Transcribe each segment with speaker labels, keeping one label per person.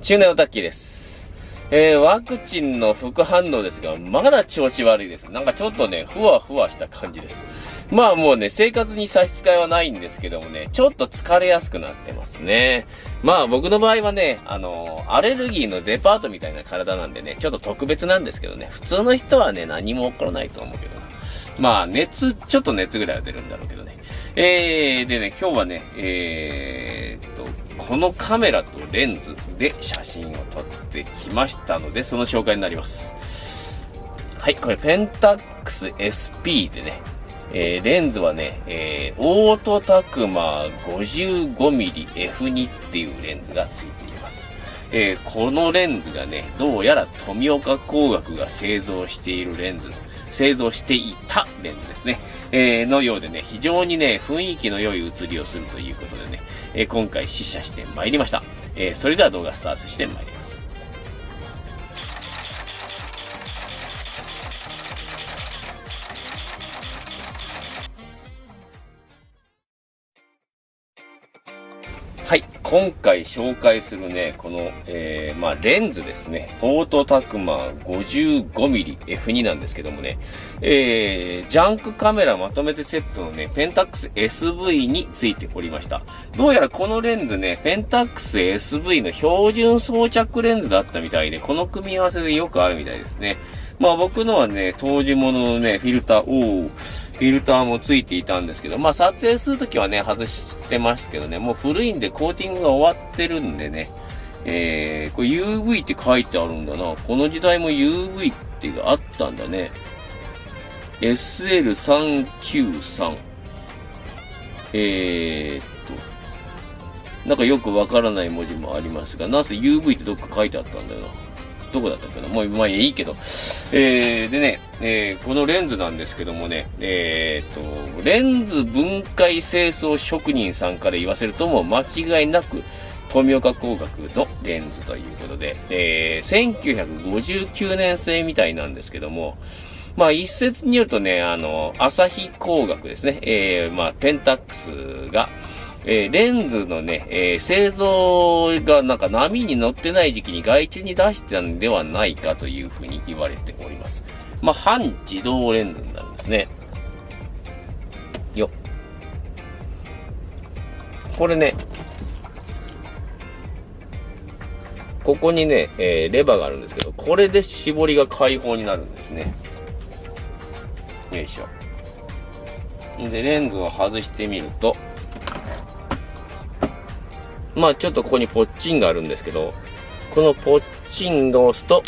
Speaker 1: 中年オタッキーです。ワクチンの副反応ですが、まだ調子悪いです。なんかちょっとね、ふわふわした感じです。まあもうね、生活に差し支えはないんですけどもね、ちょっと疲れやすくなってますね。まあ僕の場合はね、アレルギーのデパートみたいな体なんでね、ちょっと特別なんですけどね、普通の人はね、何も起こらないと思うけどな。まあちょっと熱ぐらいは出るんだろうけどね。でね、今日はね、このカメラとレンズで写真を撮ってきましたので、その紹介になります。はい、これペンタックス SP でね、レンズはね、オートタクマ 55mm F2 っていうレンズがついています。このレンズがね、どうやら富岡工学が製造していたレンズですね。のようでね、非常にね、雰囲気の良い写りをするということでね、今回試写してまいりました。それでは動画スタートしてまいります。はい。今回紹介するね、この、レンズですね。オートタクマ 55mm F2 なんですけどもね、ジャンクカメラまとめてセットのね、ペンタックス SV についておりました。どうやらこのレンズね、ペンタックス SV の標準装着レンズだったみたいで、この組み合わせでよくあるみたいですね。まあ僕のはね、当時物のね、フィルターもついていたんですけど、まあ撮影するときはね、外してますけどね、もう古いんでコーティングが終わってるんでね、これ UV って書いてあるんだな。この時代も UV ってあったんだね。SL393。なんかよくわからない文字もありますが、なんせ UV ってどっか書いてあったんだよな。どこだったかな、もう、まあいいけど。でね、このレンズなんですけどもね、レンズ分解清掃職人さんから言わせるともう間違いなく、富岡工学のレンズということで、1959年製みたいなんですけども、まあ一説によるとね、朝日工学ですね、ペンタックスが、レンズのね、製造がなんか波に乗ってない時期に外注に出してたんではないかというふうに言われております。まあ、半自動レンズになるんですね。よ。これね、ここにね、レバーがあるんですけど、これで絞りが開放になるんですね。よいしょ。で、レンズを外してみると、まあちょっとここにポッチンがあるんですけど、このポッチンを押すと、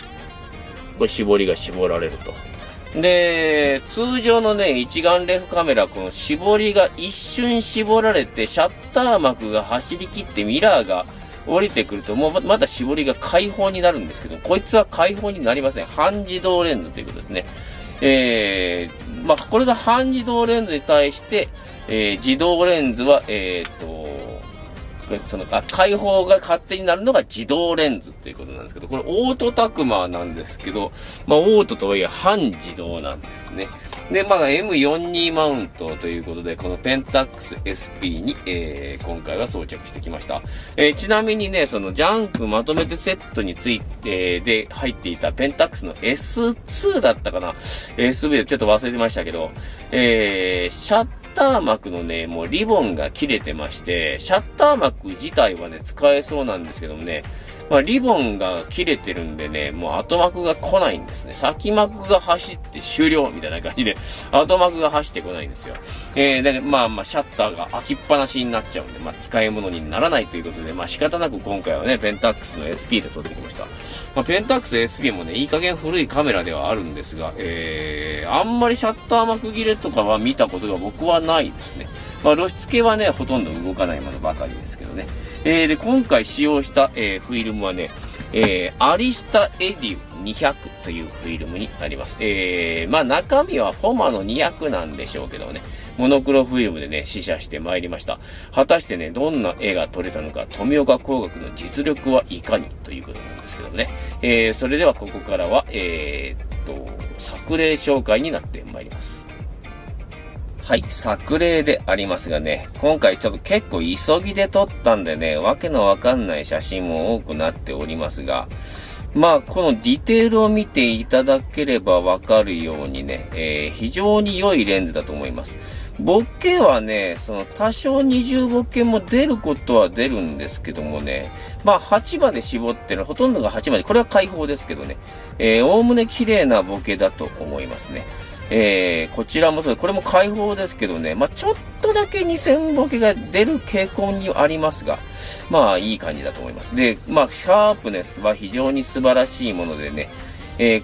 Speaker 1: これ絞りが絞られると。で、通常のね、一眼レフカメラ、この絞りが一瞬絞られて、シャッター幕が走り切ってミラーが降りてくると、もうまた絞りが開放になるんですけど、こいつは開放になりません。半自動レンズということですね。これが半自動レンズに対して、自動レンズは、開放が勝手になるのが自動レンズということなんですけど、これオートタクマなんですけど、まあオートとはいえ半自動なんですね。で、まあ M42 マウントということで、このペンタックス SP に、今回は装着してきました。ちなみにね、そのジャンクまとめてセットについて、で入っていたペンタックスの S2 だったかな ?SV でちょっと忘れてましたけど、シャッター幕のね、もうリボンが切れてまして、シャッター幕自体はね、使えそうなんですけどもね、まあリボンが切れてるんでね、もう後幕が来ないんですね。先幕が走って終了みたいな感じで、後幕が走ってこないんですよ。で、シャッターが開きっぱなしになっちゃうんで、使い物にならないということで、仕方なく今回はね、ペンタックスの SP で撮ってきました。ペンタックス SP もね、いい加減古いカメラではあるんですが、あんまりシャッター幕切れとかは見たことが僕はないですね。露出系はね、ほとんど動かないものばかりですけどね。で、今回使用した、フィルムはね、アリスタエデュ200というフィルムになります。中身はフォマの200なんでしょうけどね、モノクロフィルムでね、試写してまいりました。果たしてね、どんな絵が撮れたのか、富岡工学の実力はいかにということなんですけどね。それではここからは、作例紹介になってまいります。はい、作例でありますがね、今回ちょっと結構急ぎで撮ったんでね、わけのわかんない写真も多くなっておりますが、まあ、このディテールを見ていただければわかるようにね、非常に良いレンズだと思います。ボケはね、多少20ボケも出ることは出るんですけどもね、まあ8まで絞ってる、ほとんどが8まで、これは開放ですけどね、おおむね綺麗なボケだと思いますね。こちらもそう、これも開放ですけどね、まあちょっとだけ2000ボケが出る傾向にありますが、まあいい感じだと思います。で、まあシャープネスは非常に素晴らしいものでね、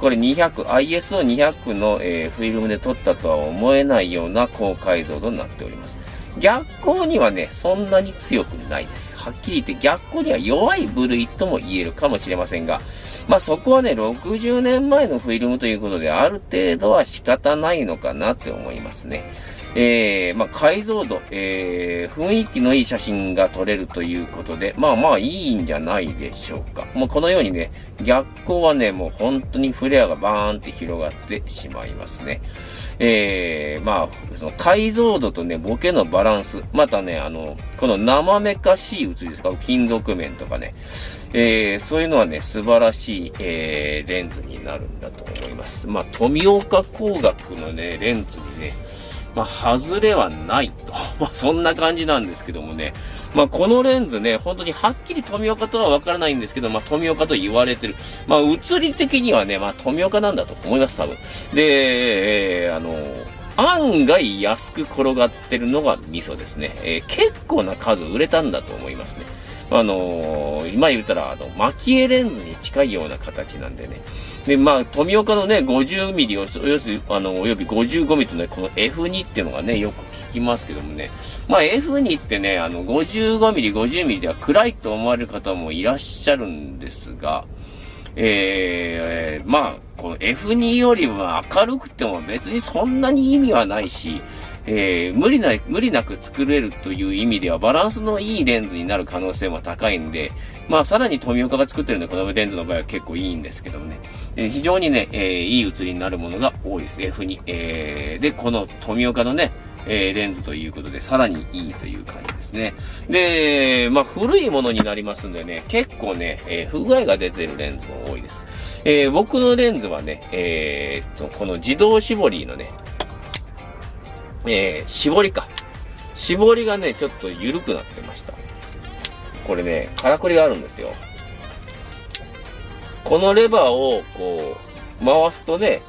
Speaker 1: これISO200 の、フィルムで撮ったとは思えないような高解像度になっております。逆光にはね、そんなに強くないです。はっきり言って逆光には弱い部類とも言えるかもしれませんが、まあそこはね、60年前のフィルムということで、ある程度は仕方ないのかなって思いますね。まあ解像度、雰囲気のいい写真が撮れるということで、まあまあいいんじゃないでしょうか。もうこのようにね、逆光はね、もう本当にフレアがバーンって広がってしまいますね。まあ、その解像度とね、ボケのバランス、またね、この生めかしい写りですか、金属面とかね、そういうのはね、素晴らしい、レンズになるんだと思います。まあ、富岡工学のね、レンズにね、まあ、外れはないと。まあ、そんな感じなんですけどもね。まあ、このレンズね、本当にはっきり富岡とはわからないんですけど、まあ、富岡と言われてる。まあ、写り的にはね、まあ、富岡なんだと思います、多分。で、案外安く転がってるのがミソですね。結構な数売れたんだと思いますね。今言ったら、蒔絵レンズに近いような形なんでね。で、まあ、富岡のね、50ミリおよび55ミリとね、この F2 っていうのがね、よく聞きますけどもね。まあ、F2 ってね、55ミリ、50ミリでは暗いと思われる方もいらっしゃるんですが、まあ、この F2 よりは明るくても別にそんなに意味はないし、無理なく作れるという意味ではバランスのいいレンズになる可能性も高いんで、まあさらに富岡が作ってるんでこのレンズの場合は結構いいんですけどもね、非常にね、いい写りになるものが多いです。F2。で、この富岡のね、レンズということでさらにいいという感じですね。で、まあ古いものになりますんでね、結構ね、不具合が出てるレンズも多いです。僕のレンズはね、この自動絞りのね、絞りがね、ちょっと緩くなってました。これね、からくりがあるんですよ。このレバーをこう、回すとね、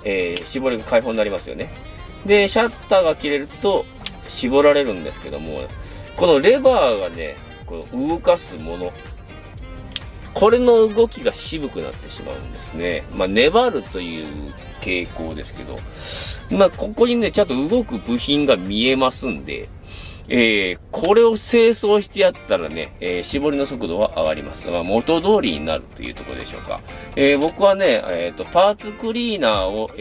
Speaker 1: 絞りが開放になりますよね。で、シャッターが切れると、絞られるんですけども、このレバーがね、この動かすもの、これの動きが渋くなってしまうんですね。まあ、粘るという傾向ですけど、まあ、ここにね、ちゃんと動く部品が見えますんで、これを清掃してやったらね、絞りの速度は上がります。まあ、元通りになるというところでしょうか。僕はね、パーツクリーナーを、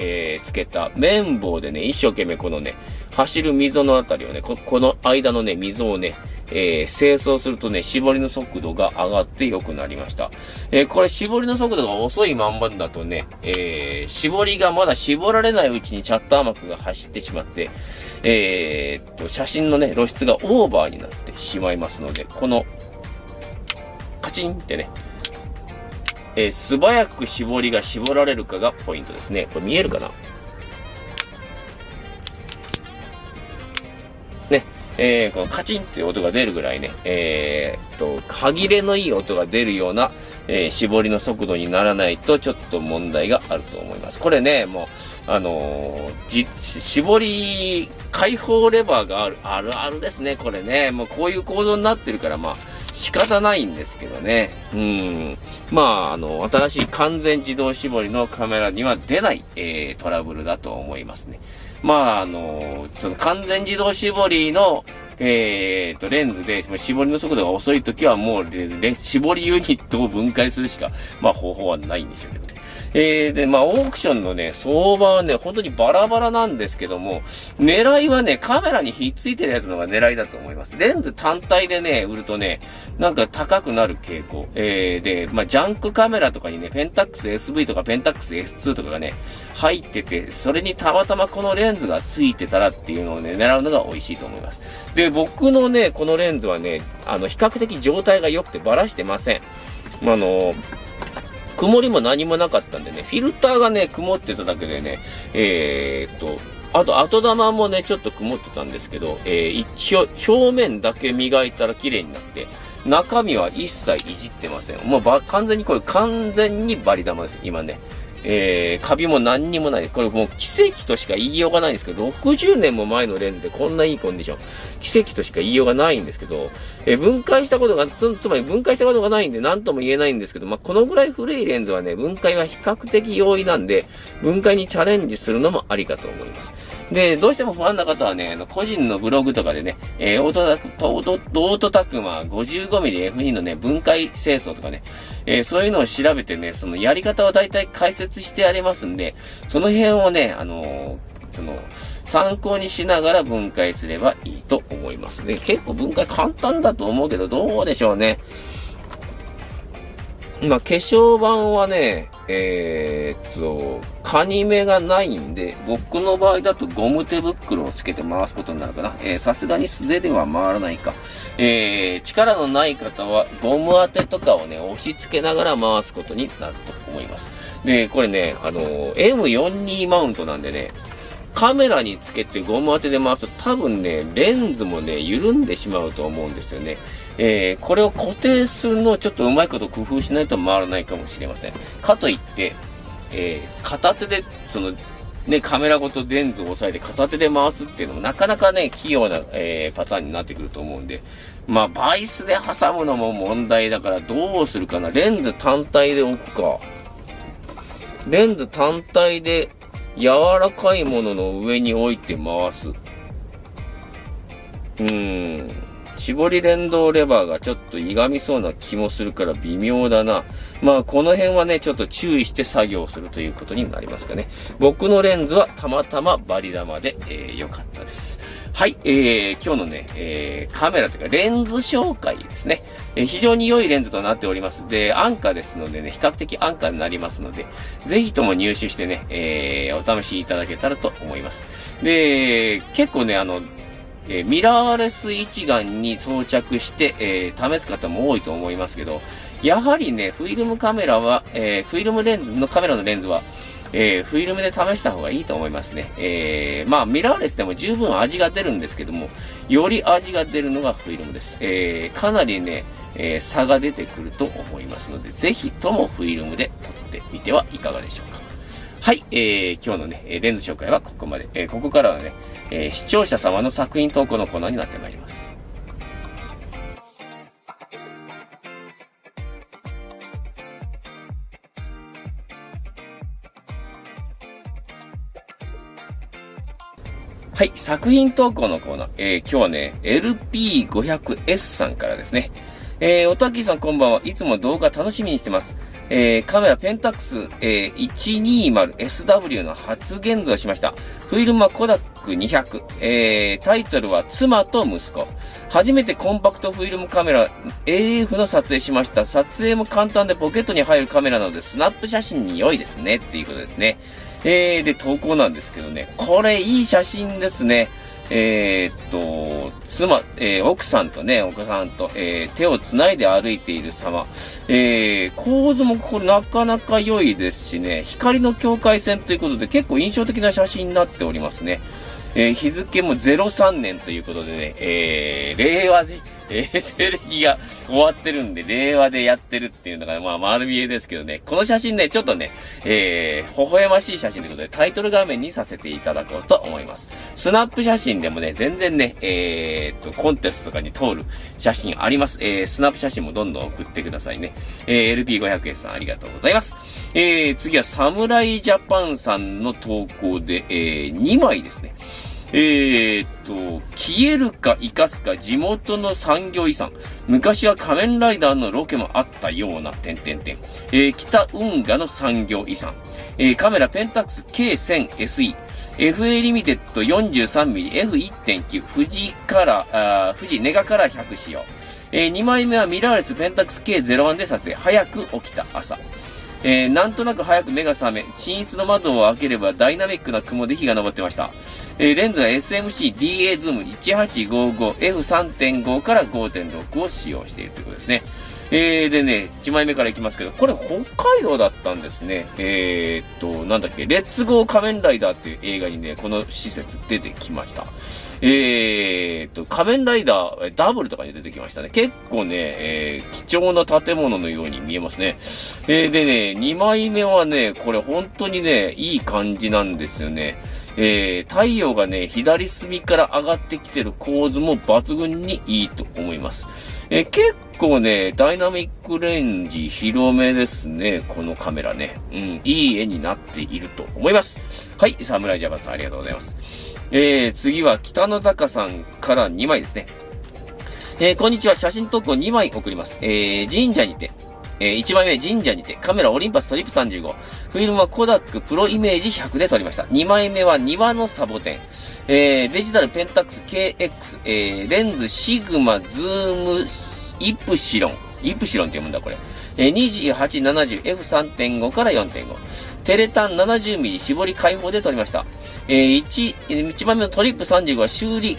Speaker 1: つけた綿棒でね、一生懸命このね、走る溝のあたりをね、この間のね、溝をね、清掃するとね、絞りの速度が上がって良くなりました。これ絞りの速度が遅いまんまだとね、絞りがまだ絞られないうちにシャッター幕が走ってしまって、写真のね、露出がオーバーになってしまいますので、この、カチンってね、素早く絞りが絞られるかがポイントですね。これ見えるかな？ね。このカチンっていう音が出るぐらいね、歯切れのいい音が出るような、絞りの速度にならないとちょっと問題があると思います。これね、もう、絞り、開放レバーがあるあるですね、これね。もうこういう構造になってるから、まあ、仕方ないんですけどね。まあ、新しい完全自動絞りのカメラには出ない、トラブルだと思いますね。まあ、その完全自動絞りの、レンズで、絞りの速度が遅い時はもう、絞りユニットを分解するしか、方法はないんでしょうけどね。で、オークションのね、相場はね、本当にバラバラなんですけども、狙いはね、カメラにひっついてるやつのが狙いだと思います。レンズ単体でね、売るとね、なんか高くなる傾向。で、ジャンクカメラとかにね、ペンタックス SV とかペンタックス S2 とかがね、入ってて、それにたまたまこのレンズがついてたらっていうのをね、狙うのが美味しいと思います。で、僕のね、このレンズはね、比較的状態が良くてバラしてません。曇りも何もなかったんでね、フィルターがね、曇ってただけでね、あと、後玉もね、ちょっと曇ってたんですけど、表面だけ磨いたら綺麗になって、中身は一切いじってません。もう完全にバリ玉です、今ね。カビも何にもない。これもう奇跡としか言いようがないんですけど、60年も前のレンズでこんないいコンディション。奇跡としか言いようがないんですけど、分解したことが、つまり分解したことがないんで何とも言えないんですけど、このぐらい古いレンズはね、分解は比較的容易なんで、分解にチャレンジするのもありかと思います。で、どうしても不安な方はね、個人のブログとかでね、オートタクマ 55mmF2 のね、分解清掃とかね、そういうのを調べてね、そのやり方をだいたい解説してありますんで、その辺をね、参考にしながら分解すればいいと思いますね。結構分解簡単だと思うけど、どうでしょうね。化粧板はね、カニ目がないんで、僕の場合だとゴム手袋をつけて回すことになるかな。さすがに素手では回らないか。力のない方はゴム当てとかをね、押し付けながら回すことになると思います。で、これね、M42 マウントなんでね、カメラにつけてゴム当てで回すと多分ね、レンズもね、緩んでしまうと思うんですよね。これを固定するのをちょっとうまいこと工夫しないと回らないかもしれません。かといって、片手で、カメラごとレンズを押さえて片手で回すっていうのもなかなかね、器用な、パターンになってくると思うんで、バイスで挟むのも問題だからどうするかな。レンズ単体で置くか。レンズ単体で柔らかいものの上に置いて回す。絞り連動レバーがちょっと歪みそうな気もするから微妙だな。この辺はね、ちょっと注意して作業するということになりますかね。僕のレンズはたまたまバリ玉で、良かったです。はい、今日のね、カメラというかレンズ紹介ですね。非常に良いレンズとなっております。で、安価ですのでね、比較的安価になりますので、ぜひとも入手してね、お試しいただけたらと思います。で、結構ね、ミラーレス一眼に装着して、試す方も多いと思いますけど、やはりね、フィルムカメラは、フィルムレンズのカメラのレンズは、フィルムで試した方がいいと思いますね。ミラーレスでも十分味が出るんですけども、より味が出るのがフィルムです。かなりね、差が出てくると思いますので、ぜひともフィルムで撮ってみてはいかがでしょうか。はい、今日のね、レンズ紹介はここまで。ここからはね、視聴者様の作品投稿のコーナーになってまいります。はい、作品投稿のコーナー。今日はね、LP500S さんからですね。おたきさんこんばんは。いつも動画楽しみにしてます。カメラペンタックス、120SW の初現像しました。フィルムはコダック200。タイトルは妻と息子。初めてコンパクトフィルムカメラ AF の撮影しました。撮影も簡単でポケットに入るカメラなのでスナップ写真に良いですね。っていうことですね。で、投稿なんですけどね。これいい写真ですね。奥さんとね、お子さんと、手を繋いで歩いている様。構図もこれなかなか良いですしね、光の境界線ということで結構印象的な写真になっておりますね。日付も03年ということでね、令和で、西暦が終わってるんで、令和でやってるっていうのが、丸見えですけどね。この写真ね、ちょっとね、微笑ましい写真ということで、タイトル画面にさせていただこうと思います。スナップ写真でもね、全然ね、コンテストとかに通る写真あります。スナップ写真もどんどん送ってくださいね。LP500S さんありがとうございます。次はサムライジャパンさんの投稿で、2枚ですね。消えるか生かすか地元の産業遺産。昔は仮面ライダーのロケもあったような、北運河の産業遺産。カメラペンタックス K1000SE。FA リミテッド 43mm F1.9 富士ネガカラー100使用。2枚目はミラーレスペンタックス K01 で撮影。早く起きた朝。なんとなく早く目が覚め、寝室の窓を開ければダイナミックな雲で火が昇ってました。レンズは SMC-DA ズーム 1855F3.5 から 5.6 を使用しているということですね。でね、1枚目からいきますけど、これ北海道だったんですね。なんだっけ、レッツゴー仮面ライダーっていう映画にね、この施設出てきました。仮面ライダー、ダブルとかに出てきましたね。結構ね、貴重な建物のように見えますね。でね、2枚目はね、これ本当にね、いい感じなんですよね。太陽がね、左隅から上がってきてる構図も抜群にいいと思います。結構ね、ダイナミックレンジ広めですね、このカメラね。いい絵になっていると思います。はい、サムライジャパンさんありがとうございます。次は北野高さんから2枚ですね。こんにちは、写真投稿2枚送ります。神社にて。1枚目、神社にて、カメラオリンパストリップ35。フィルムはコダックプロイメージ100で撮りました。2枚目は庭のサボテン。デジタルペンタックス KX、レンズシグマズームイプシロンって読むんだこれ。2870F3.5 から 4.5。テレタン 70mm 絞り開放で撮りました。1枚目のトリップ35は修理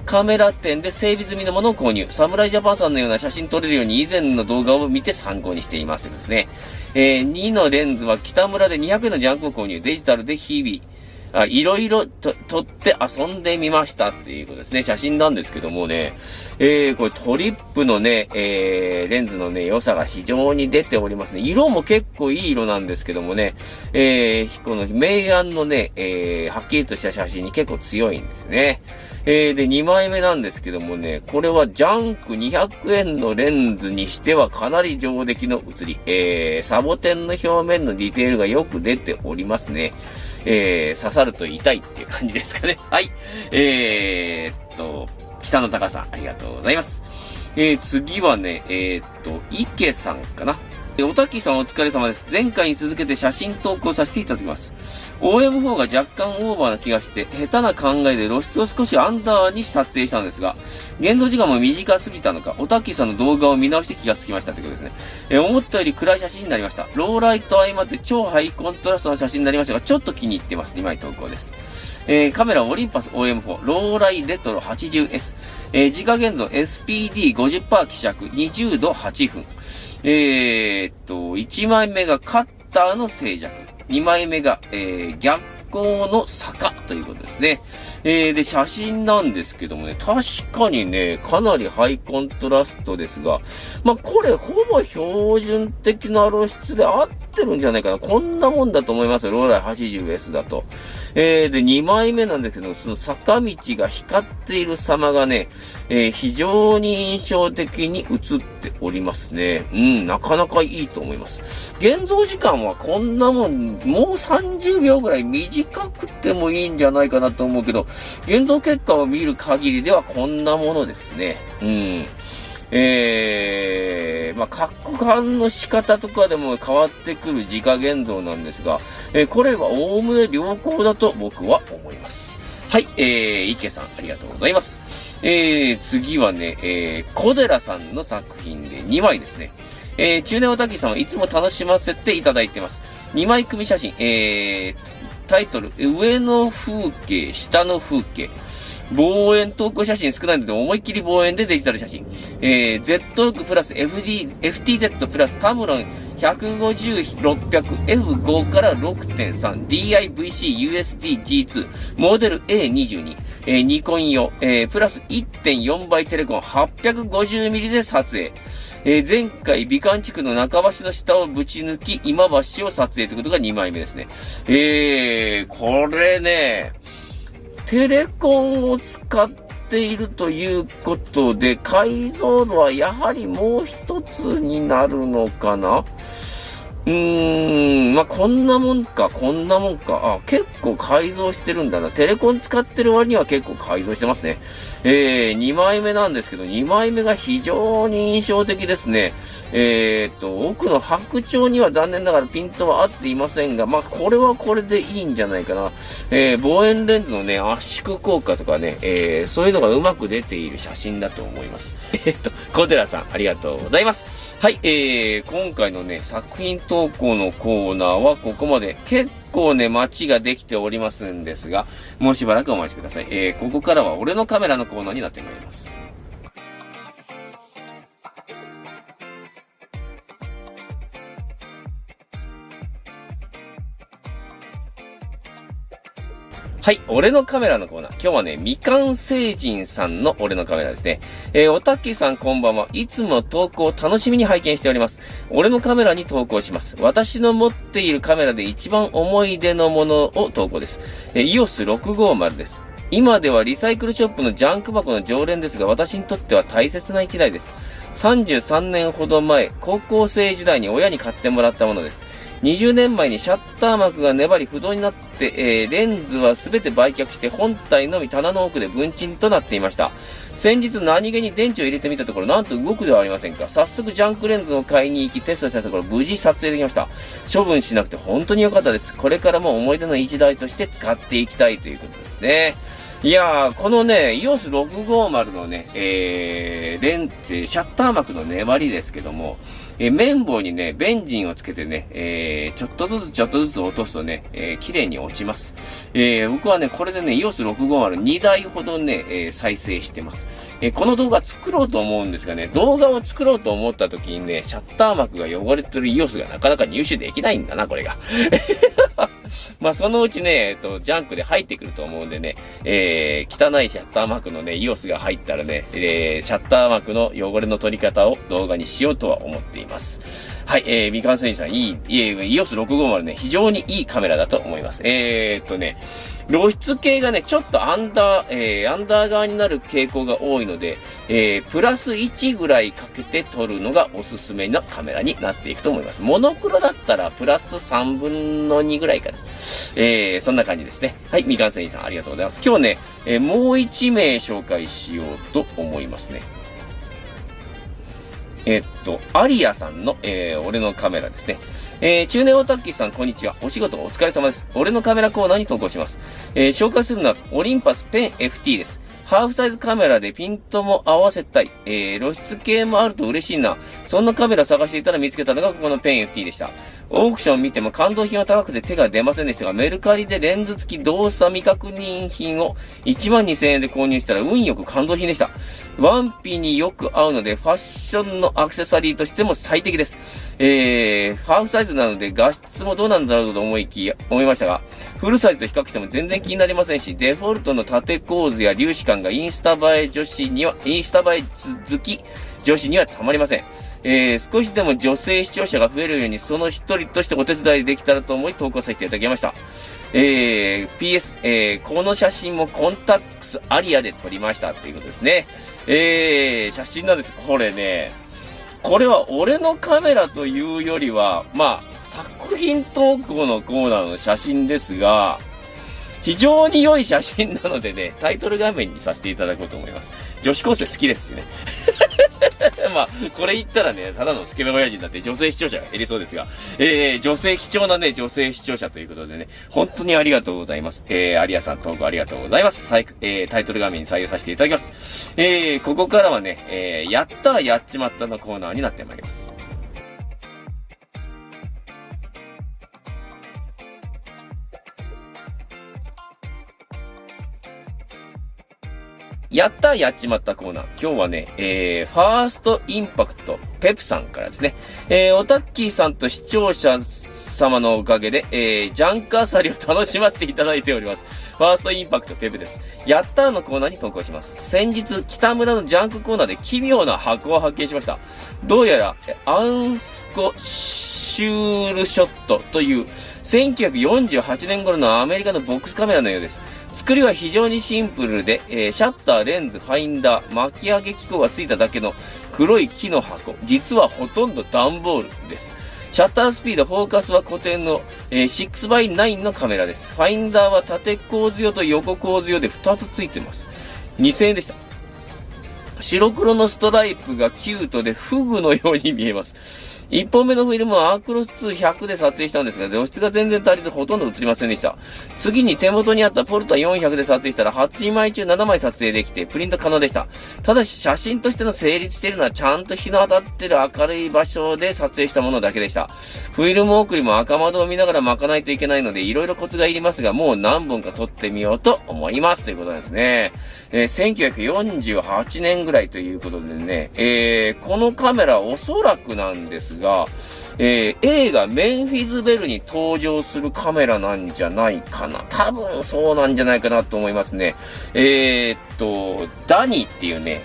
Speaker 1: カメラ店で整備済みのものを購入。サムライジャパンさんのような写真撮れるように以前の動画を見て参考にしていますですね。2のレンズは北村で200円のジャンクを購入。デジタルで日々、いろいろと撮って遊んでみましたっていうことですね。写真なんですけどもね、これトリップのね、レンズのね、良さが非常に出ておりますね。色も結構いい色なんですけどもね、この明暗のね、はっきりとした写真に結構強いんですね。で、2枚目なんですけどもね、これはジャンク200円のレンズにしてはかなり上出来の写り。サボテンの表面のディテールがよく出ておりますね。刺さると痛いっていう感じですかね。はい。北野高さん、ありがとうございます。次はね、池さんかな。おたきさんお疲れ様です。前回に続けて写真投稿させていただきます。OM4 が若干オーバーな気がして、下手な考えで露出を少しアンダーに撮影したんですが、現像時間も短すぎたのか、おたきさんの動画を見直して気がつきましたということですね。思ったより暗い写真になりました。ローライト相まって超ハイコントラストな写真になりましたが、ちょっと気に入ってます。2枚投稿です。カメラオリンパス OM4 ローライレトロ 80S、自家現像 SPD50% 希釈20度8分。1枚目がカッターの静寂。2枚目が、逆光の坂ということですね。で、写真なんですけどもね、確かにね、かなりハイコントラストですが、まあ、これほぼ標準的な露出で合ってるんじゃないかな。こんなもんだと思いますよ。ローライ 80S だと。で、2枚目なんですけど、その坂道が光っている様がね、非常に印象的に映っておりますね。なかなかいいと思います。現像時間はこんなもん、もう30秒ぐらい短くてもいいんじゃないかなと思うけど、現像結果を見る限りではこんなものですね。まあ、角感の仕方とかでも変わってくる自家現像なんですが、これはおおむね良好だと僕は思います。はい、池さん、ありがとうございます。次はね、小寺さんの作品で2枚ですね。中年おたきさんはいつも楽しませていただいてます。2枚組写真、タイトル、上の風景、下の風景。望遠投稿写真少ないので思いっきり望遠でデジタル写真。Z6 プラス FTZ プラスタムロン 150-600F5 から 6.3 DIVC USB G2 モデル A22、ニコン用、プラス 1.4 倍テレコン 850mm で撮影。前回美観地区の中橋の下をぶち抜き今橋を撮影ということが2枚目ですね。これね、テレコンを使っているということで、解像度はやはりもう一つになるのかな。まあ、こんなもんか。あ、結構改造してるんだな。テレコン使ってる割には結構改造してますね。2枚目なんですけど、2枚目が非常に印象的ですね。奥の白鳥には残念ながらピントは合っていませんが、まあ、これはこれでいいんじゃないかな。望遠レンズのね、圧縮効果とかね、そういうのがうまく出ている写真だと思います。小寺さん、ありがとうございます。はい、今回のね、作品投稿のコーナーはここまで。結構ね、待ちができておりますんですが、もうしばらくお待ちください。ここからは俺のカメラのコーナーになってまいります。はい、俺のカメラのコーナー。今日はね、未完成人さんの俺のカメラですね。おたっきーさんこんばんは。いつも投稿を楽しみに拝見しております。俺のカメラに投稿します。私の持っているカメラで一番思い出のものを投稿です。EOS650 です。今ではリサイクルショップのジャンク箱の常連ですが、私にとっては大切な一台です。33年ほど前、高校生時代に親に買ってもらったものです。20年前にシャッター膜が粘り不動になって、レンズは全て売却して本体のみ棚の奥で分鎮となっていました。先日何気に電池を入れてみたところ、なんと動くではありませんか。早速ジャンクレンズを買いに行きテストしたところ、無事撮影できました。処分しなくて本当に良かったです。これからも思い出の一台として使っていきたいということですね。いやー、このね、EOS650 のね、シャッター膜の粘りですけども、綿棒にね、ベンジンをつけてね、ちょっとずつ落とすとね、綺麗に落ちます。僕はね、これでね、EOS650 2台ほどね、再生してます。この動画作ろうと思うんですがね、動画を作ろうと思った時にね、シャッター膜が汚れてる EOS がなかなか入手できないんだな、これが。まあ、そのうちね、ジャンクで入ってくると思うんでね、汚いシャッター膜のね、EOS が入ったらね、シャッター膜の汚れの取り方を動画にしようとは思っています。はい、未完成さん、EOS650 ね、非常にいいカメラだと思います。露出系がね、ちょっとアンダー側になる傾向が多いので、プラス1ぐらいかけて撮るのがおすすめのカメラになっていくと思います。モノクロだったらプラス3分の2ぐらいかな。そんな感じですね。はい、未完成さんありがとうございます。今日ね、もう1名紹介しようと思いますね。アリアさんの、俺のカメラですね。中年オタッキーさん、こんにちは。お仕事お疲れ様です。俺のカメラコーナーに投稿します。紹介するのは、オリンパスペン FT です。ハーフサイズカメラでピントも合わせたい。露出系もあると嬉しいな。そんなカメラ探していたら見つけたのがここのペン FT でした。オークション見ても感動品は高くて手が出ませんでしたが、メルカリでレンズ付き動作未確認品を12,000円で購入したら運よく感動品でした。ワンピによく合うのでファッションのアクセサリーとしても最適です。ハーフサイズなので画質もどうなんだろうと思いましたが、フルサイズと比較しても全然気になりませんし、デフォルトの縦構図や粒子感がインスタ映え好き女子にはたまりません。少しでも女性視聴者が増えるようにその一人としてお手伝いできたらと思い投稿させていただきました。PS、この写真もコンタックスアリアで撮りましたということですね。写真なんです。これね、これは俺のカメラというよりは、まあ、作品投稿のコーナーの写真ですが、非常に良い写真なのでね、タイトル画面にさせていただこうと思います。女子高生好きですしね。まあ、これ言ったらね、ただのスケベ親父になって女性視聴者が減りそうですが、貴重なね、女性視聴者ということでね、本当にありがとうございます。アリアさん投稿ありがとうございます。タイトル画面に採用させていただきます。ここからはね、やったーやっちまったのコーナーになってまいります。やったーやっちまったコーナー。今日はね、ファーストインパクトペプさんからですね。オタッキーさんと視聴者様のおかげで、ジャンクあさりを楽しませていただいております。ファーストインパクトペプです。やったーのコーナーに投稿します。先日、北村のジャンクコーナーで奇妙な箱を発見しました。どうやら、アンスコシュールショットという1948年頃のアメリカのボックスカメラのようです。作りは非常にシンプルで、シャッター、レンズ、ファインダー、巻き上げ機構がついただけの黒い木の箱。実はほとんど段ボールです。シャッタースピード、フォーカスは固定の、6x9 のカメラです。ファインダーは縦構図用と横構図用で2つついてます。2000円でした。白黒のストライプがキュートでフグのように見えます。1本目のフィルムはアークロス200で撮影したんですが、露出が全然足りずほとんど映りませんでした。次に手元にあったポルタ400で撮影したら8枚中7枚撮影できてプリント可能でした。ただし写真としての成立しているのはちゃんと日の当たっている明るい場所で撮影したものだけでした。フィルム送りも赤窓を見ながら巻かないといけないので色々コツがいりますが、もう何本か撮ってみようと思います。ということですね。1948年ぐらいということでね、このカメラおそらくなんですが、映画メンフィズベルに登場するカメラなんじゃないかな。多分そうなんじゃないかなと思いますね。ダニーっていうね、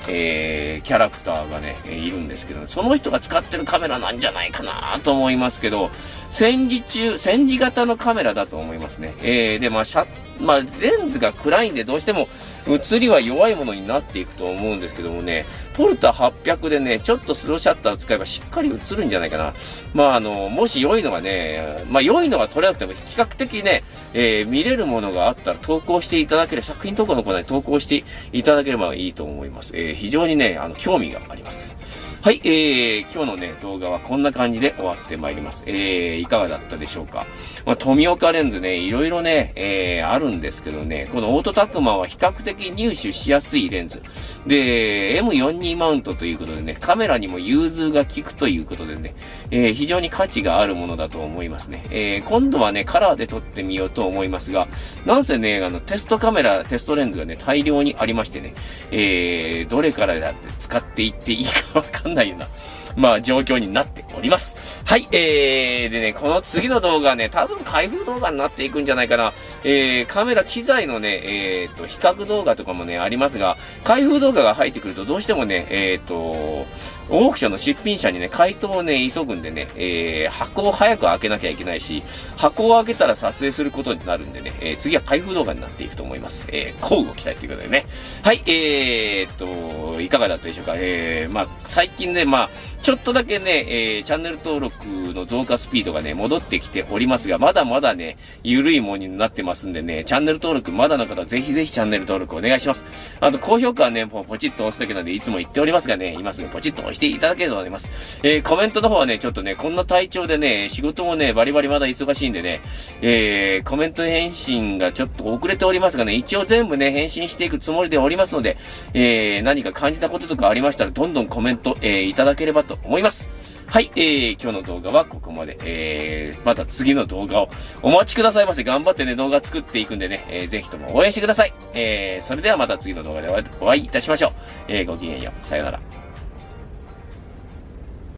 Speaker 1: キャラクターがね、いるんですけど、その人が使ってるカメラなんじゃないかなと思いますけど、戦時型のカメラだと思いますね。で、レンズが暗いんでどうしても映りは弱いものになっていくと思うんですけどもね、ポルタ800でね、ちょっとスローシャッターを使えばしっかり映るんじゃないかな。もし良いのがね、良いのが撮れなくても比較的ね、見れるものがあったら投稿していただければ、作品投稿のコーナーに投稿していただければいいと思います。非常にね、興味があります。はい、今日のね、動画はこんな感じで終わってまいります。いかがだったでしょうか。富岡レンズね、いろいろね、あるんですけどね、このオートタクマは比較的入手しやすいレンズ。で、M42 マウントということでね、カメラにも融通が効くということでね、非常に価値があるものだと思いますね。今度はね、カラーで撮ってみようと思いますが、なんせね、テストレンズがね、大量にありましてね、どれからだって使っていっていいかわかんないような、状況になっております。はい、でね、この次の動画はね、多分開封動画になっていくんじゃないかな。カメラ機材のね、比較動画とかもね、ありますが、開封動画が入ってくるとどうしてもね、オークションの出品者にね、回答をね、急ぐんでね、箱を早く開けなきゃいけないし、箱を開けたら撮影することになるんでね、次は開封動画になっていくと思います。交互期待ということでね。はい、いかがだったでしょうか。最近ね、ちょっとだけね、チャンネル登録の増加スピードがね、戻ってきておりますが、まだまだね、緩いものになってますんでね、チャンネル登録まだの方はぜひぜひチャンネル登録お願いします。あと、高評価はね、ポチッと押すだけなんで、いつも言っておりますがね、今すぐポチッと押していただければと思います。コメントの方はね、ちょっとね、こんな体調でね、仕事もね、バリバリまだ忙しいんでね、コメント返信がちょっと遅れておりますがね、一応全部ね、返信していくつもりでおりますので、何か感じたこととかありましたら、どんどんコメント、いただければと思います。はい、今日の動画はここまで。また次の動画をお待ちくださいませ。頑張ってね、動画作っていくんでね、ぜひとも応援してください。それではまた次の動画でお会いいたしましょう。ごきげんよう。さよなら。